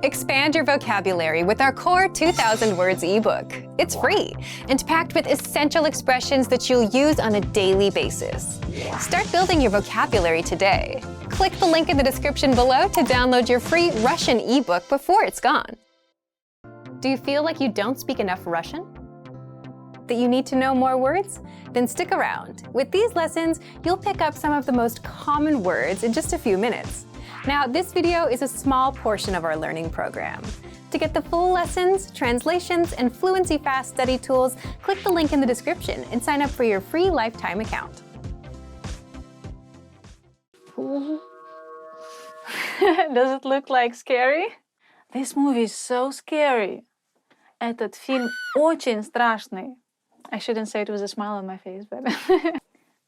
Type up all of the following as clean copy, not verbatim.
Expand your vocabulary with our core 2,000 words ebook. It's free and packed with essential expressions that you'll use on a daily basis. Start building your vocabulary today. Click the link in the description below to download your free Russian ebook before it's gone. Do you feel like you don't speak enough Russian? That you need to know more words? Then stick around. With these lessons, you'll pick up some of the most common words in just a few minutes. Now, this video is a small portion of our learning program. To get the full lessons, translations, and Fluency Fast study tools, click the link in the description and sign up for your free lifetime account. Does it look like scary? This movie is so scary. Этот фильм очень страшный. I shouldn't say it with a smile on my face, but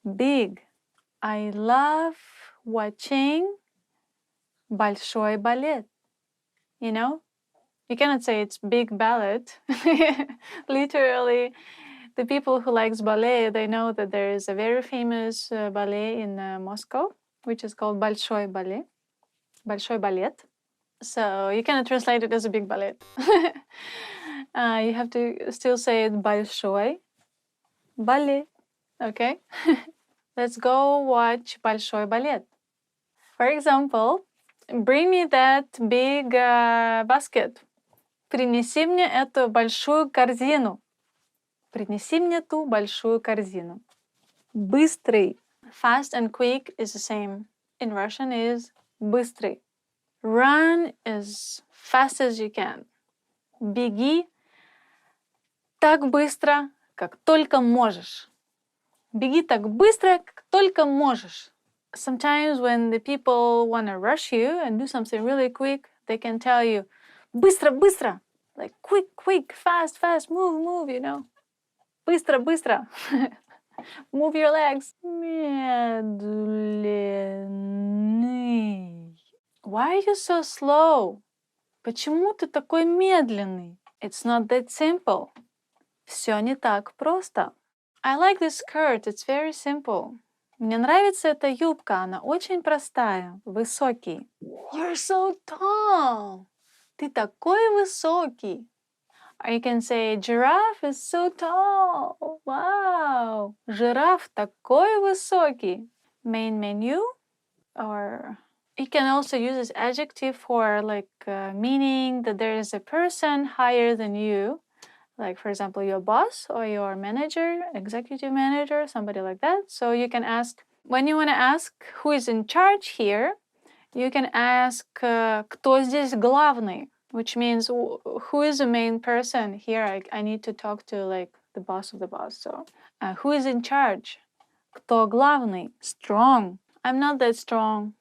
big. I love watching большой балет. You know? You cannot say it's big ballet. Literally, the people who likes ballet, they know that there is a very famous ballet in Moscow, which is called большой балет. Большой балет. So you cannot translate it as a big ballet. You have to still say it большой балет. Okay? Let's go watch большой балет. For example, bring me that big basket. Принеси мне эту большую корзину. Принеси мне ту большую корзину. Быстрый. Fast and quick is the same. In Russian is быстрый. Run as fast as you can. Беги так быстро, как только можешь. Беги так быстро, как только можешь. Sometimes when the people want to rush you and do something really quick, they can tell you, быстро, быстро. Like quick, quick, fast, fast, move, move, you know. Быстро, быстро. Move your legs. Медленный. Why are you so slow? Почему ты такой медленный? It's not that simple. Все не так просто. I like this skirt. It's very simple. Мне нравится эта юбка. Она очень простая. Высокий. You're so tall. Ты такой высокий. Or you can say, giraffe is so tall. Wow. Жираф такой высокий. Main menu. Or you can also use this adjective for like meaning that there is a person higher than you. Like, for example, your boss or your manager, executive manager, somebody like that. So you can ask, when you want to ask who is in charge here, you can ask, кто здесь главный? Which means, who is the main person here? I need to talk to, like, the boss of the boss. So, who is in charge? Кто главный? Strong. I'm not that strong.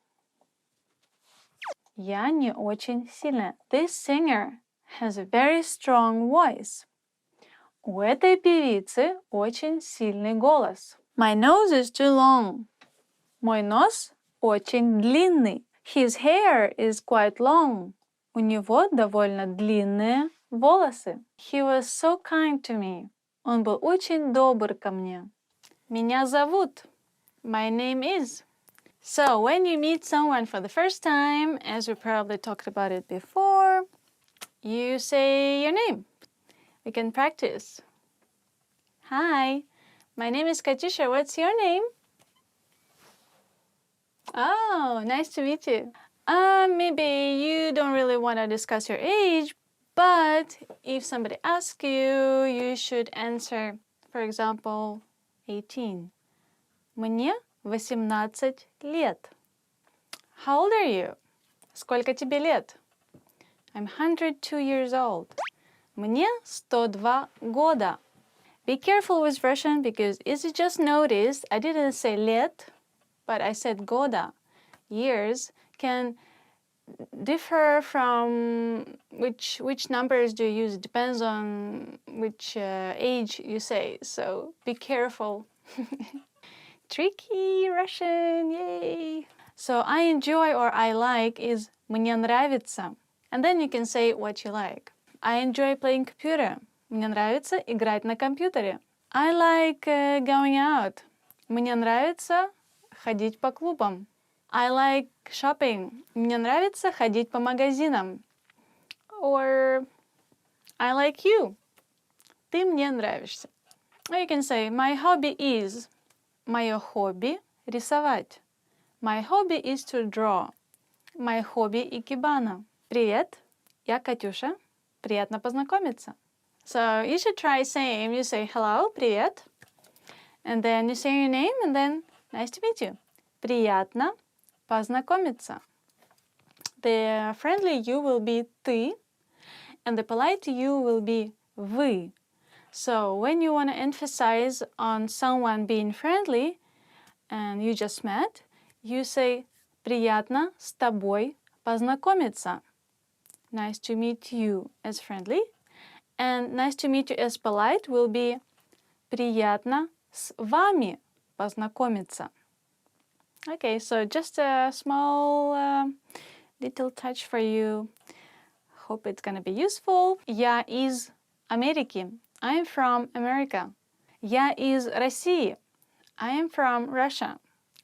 Я не очень сильная. This singer has a very strong voice. У этой певицы очень сильный голос. My nose is too long. Мой нос очень длинный. His hair is quite long. У него довольно длинные волосы. He was so kind to me. Он был очень добр ко мне. Меня зовут. My name is. So, when you meet someone for the first time, as we probably talked about it before, you say your name. We can practice. Hi, my name is Katisha. What's your name? Oh, nice to meet you. Maybe you don't really want to discuss your age, but if somebody asks you, you should answer, for example, 18. Мне 18 лет. How old are you? Сколько тебе лет? I'm 102 years old. Мне 102 года. Be careful with Russian because, as you just noticed, I didn't say лет, but I said года. Years can differ from which numbers do you use. It depends on which age you say. So be careful. Tricky Russian, yay! So I enjoy or I like is мне нравится. And then you can say what you like. I enjoy playing computer. Мне нравится играть на компьютере. I like going out. Мне нравится ходить по клубам. I like shopping. Мне нравится ходить по магазинам. or I like you. Ты мне нравишься. Or you can say, my hobby is. Мое хобби – рисовать. My hobby is to draw. My hobby – икебана. Привет, я Катюша. Приятно познакомиться. So you should try saying, you say hello, привет. And then you say your name and then nice to meet you. Приятно познакомиться. The friendly you will be ты, and the polite you will be вы. So when you want to emphasize on someone being friendly and you just met, you say приятно с тобой познакомиться. Nice to meet you as friendly. And nice to meet you as polite will be приятно с вами познакомиться. Okay, so just a small little touch for you. Hope it's gonna be useful. Я из Америки. I'm from America. Я из России. I am from Russia.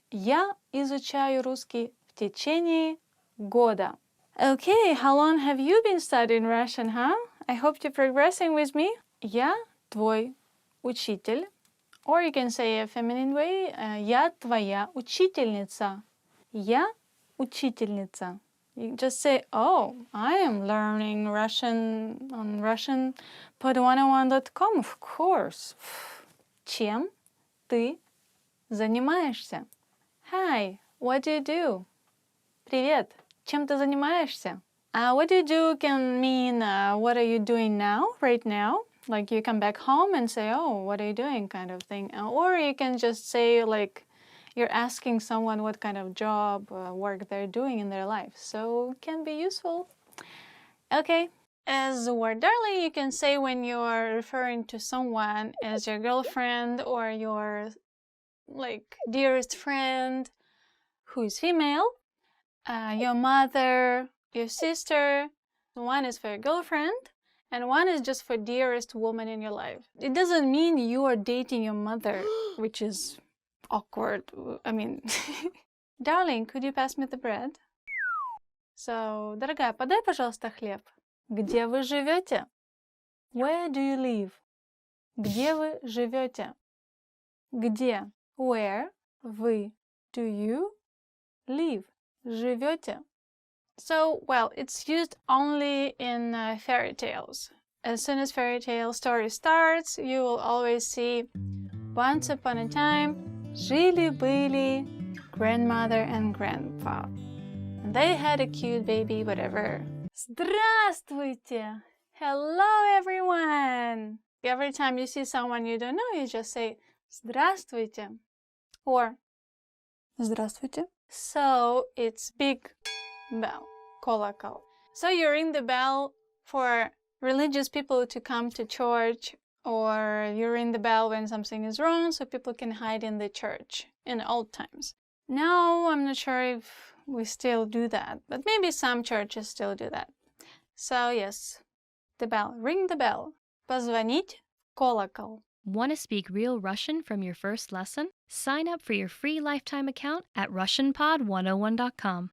Я изучаю русский в течение года. Okay, how long have you been studying Russian, huh? I hope you're progressing with me. Я твой учитель. Or you can say a feminine way. Я твоя учительница. Я учительница. You just say, oh, I am learning Russian on russianpod101.com, of course. Чем ты занимаешься? Hi, what do you do? Привет, чем ты занимаешься? What do you do can mean what are you doing now, right now? Like you come back home and say, oh, what are you doing kind of thing. Or you can just say like you're asking someone what kind of job, work they're doing in their life. So it can be useful. Okay. As the word darling, you can say when you're referring to someone as your girlfriend or your like dearest friend who is female, your mother, your sister. One is for your girlfriend and one is just for dearest woman in your life. It doesn't mean you are dating your mother, which is awkward. I mean, darling, could you pass me the bread? So, дорогая, подай, пожалуйста, хлеб. Где вы живете? Where do you live? Где вы живете? Где? Where? Вы. Do you live? Живете? So, well, it's used only in fairy tales. As soon as fairy tale story starts, you will always see once upon a time, жили-были grandmother and grandpa. And they had a cute baby, whatever. Здравствуйте! Hello, everyone! Every time you see someone you don't know, you just say здравствуйте or здравствуйте. So it's big bell, колокол. So you ring the bell for religious people to come to church, or you ring the bell when something is wrong so people can hide in the church in old times. Now I'm not sure if we still do that, but maybe some churches still do that. So yes, the bell. Ring the bell. Позвонить в колокол. Want to speak real Russian from your first lesson? Sign up for your free lifetime account at russianpod101.com.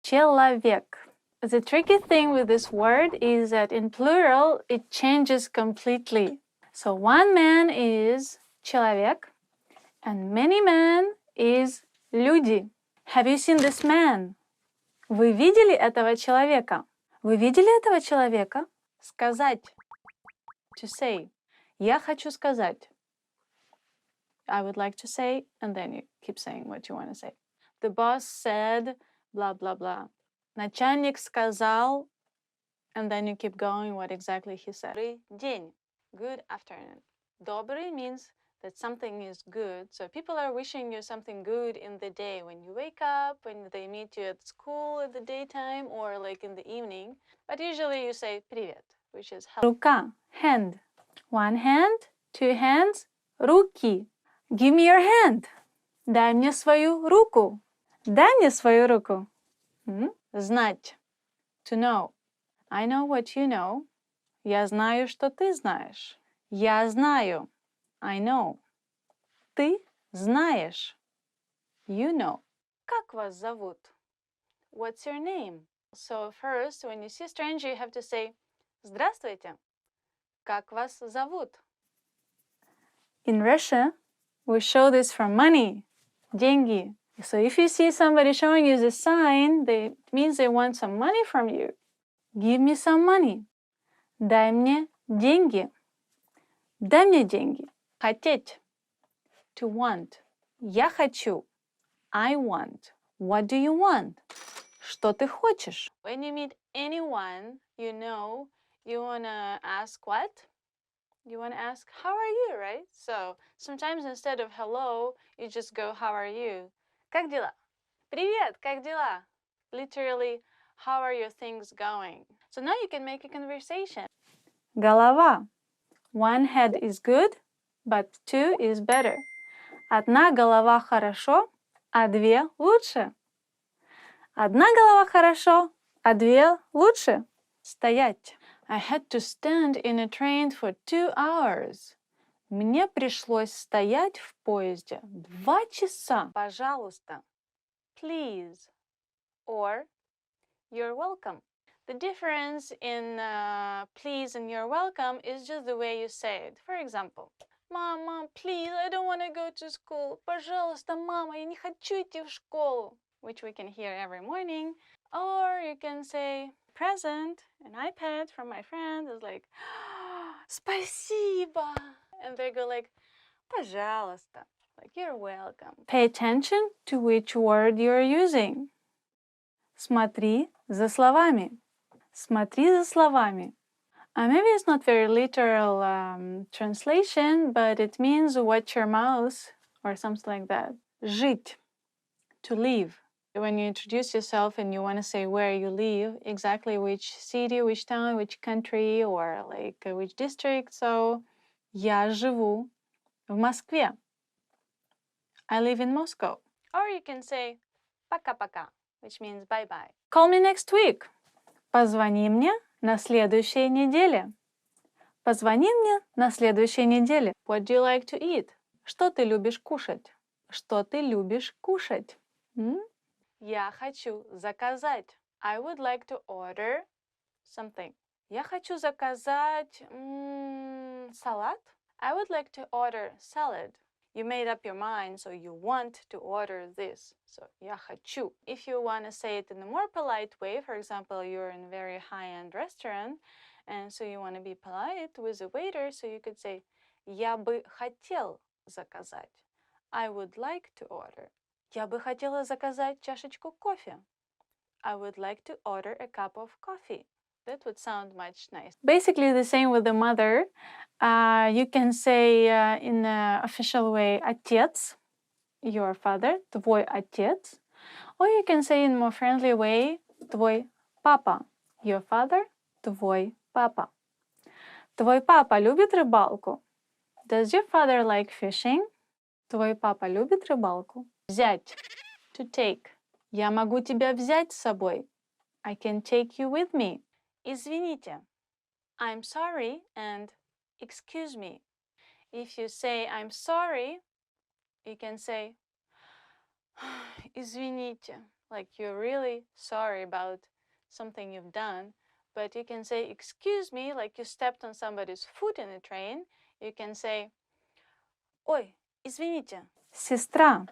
Человек. The tricky thing with this word is that in plural, it changes completely. So one man is человек, and many men is люди. Have you seen this man? Вы видели этого человека? Вы видели этого человека? Сказать. To say. Я хочу сказать. I would like to say, and then you keep saying what you want to say. The boss said, blah, blah, blah. Начальник сказал, and then you keep going what exactly he said. Добрый день. Good afternoon. Добрый means that something is good. So people are wishing you something good in the day when you wake up, when they meet you at school at the daytime, or like in the evening. But usually you say привет, which is hello. Рука, hand. One hand, two hands, руки. Give me your hand. Дай мне свою руку. Дай мне свою руку. Знать. To know. I know what you know. Я знаю, что ты знаешь. Я знаю. I know. Ты знаешь. You know. Как вас зовут? What's your name? So first, when you see a stranger, you have to say, Здравствуйте. Как вас зовут? In Russia, we show this from money, деньги. So if you see somebody showing you this sign, it means they want some money from you. Give me some money. Дай мне деньги. Дай мне деньги. Хотеть. To want. Я хочу. I want. What do you want? Что ты хочешь? When you meet anyone, you know, you want to ask what? You want to ask, how are you, right? So sometimes instead of hello, you just go, how are you? Как дела? Привет, как дела? Literally, how are your things going? So now you can make a conversation. Голова. One head is good, but two is better. Одна голова хорошо, а две лучше. Одна голова хорошо, а две лучше. Стоять. I had to stand in a train for 2 hours. Мне пришлось стоять в поезде 2 часа. Пожалуйста. Please. Or you're welcome. The difference in please and you're welcome is just the way you say it. For example, Mom, please, I don't want to go to school. Пожалуйста, мама, я не хочу идти в школу. Which we can hear every morning. Or you can say, present, an iPad from my friend is like, спасибо. And they go like, пожалуйста. Like, you're welcome. Pay attention to which word you're using. Смотри за словами. Смотри за словами. Maybe it's not very literal translation, but it means watch your mouth or something like that. Жить, to live. When you introduce yourself and you want to say where you live, exactly which city, which town, which country, or like which district. So, я живу в Москве. I live in Moscow. Or you can say пока-пока, which means bye-bye. Call me next week. Позвони мне на следующей неделе. Позвони мне на следующей неделе. What do you like to eat? Что ты любишь кушать? Что ты любишь кушать? Я хочу заказать. I would like to order something. Я хочу заказать салат. I would like to order salad. You made up your mind, so you want to order this. So, я хочу. If you want to say it in a more polite way, for example, you're in a very high-end restaurant, and so you want to be polite with the waiter, so you could say, я бы хотел заказать. I would like to order. Я бы хотела заказать чашечку кофе. I would like to order a cup of coffee. That would sound much nicer. Basically the same with the mother. You can say in an official way, отец, your father, твой отец. Or you can say in a more friendly way, твой папа, your father, твой папа. Твой папа любит рыбалку? Does your father like fishing? Твой папа любит рыбалку? Взять, to take. Я могу тебя взять с собой. I can take you with me. Извините. I'm sorry and excuse me. If you say I'm sorry, you can say извините, like you're really sorry about something you've done. But you can say excuse me, like you stepped on somebody's foot in a train. You can say ой, извините. Сестра.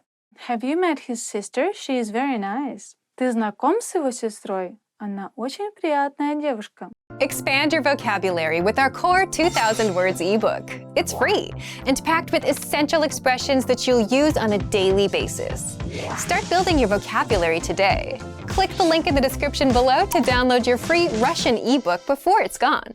Have you met his sister? She is very nice. Ты знаком с его сестрой? Она очень приятная девушка. Expand your vocabulary with our core 2,000 words ebook. It's free and packed with essential expressions that you'll use on a daily basis. Start building your vocabulary today. Click the link in the description below to download your free Russian ebook before it's gone.